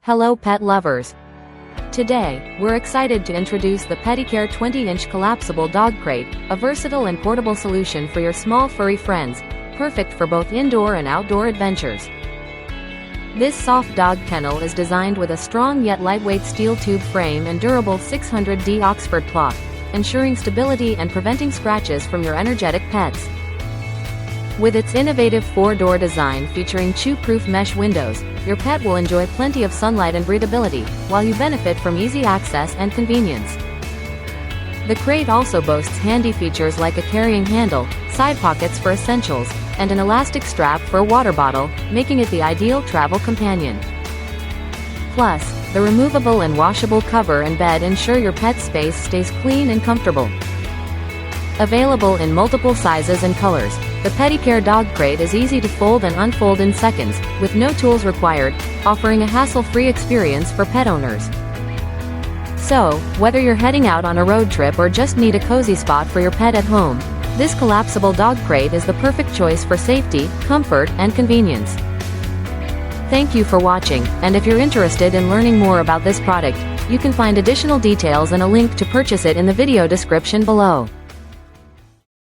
Hello pet lovers! Today, we're excited to introduce the Pettycare 20-inch collapsible dog crate, a versatile and portable solution for your small furry friends, perfect for both indoor and outdoor adventures. This soft dog kennel is designed with a strong yet lightweight steel tube frame and durable 600D Oxford cloth, ensuring stability and preventing scratches from your energetic pets. With its innovative 4-door design featuring chew-proof mesh windows, your pet will enjoy plenty of sunlight and breathability, while you benefit from easy access and convenience. The crate also boasts handy features like a carrying handle, side pockets for essentials, and an elastic strap for a water bottle, making it the ideal travel companion. Plus, the removable and washable cover and bed ensure your pet's space stays clean and comfortable. Available in multiple sizes and colors, the Pettycare dog crate is easy to fold and unfold in seconds, with no tools required, offering a hassle-free experience for pet owners. So, whether you're heading out on a road trip or just need a cozy spot for your pet at home, this collapsible dog crate is the perfect choice for safety, comfort, and convenience. Thank you for watching, and if you're interested in learning more about this product, you can find additional details and a link to purchase it in the video description below.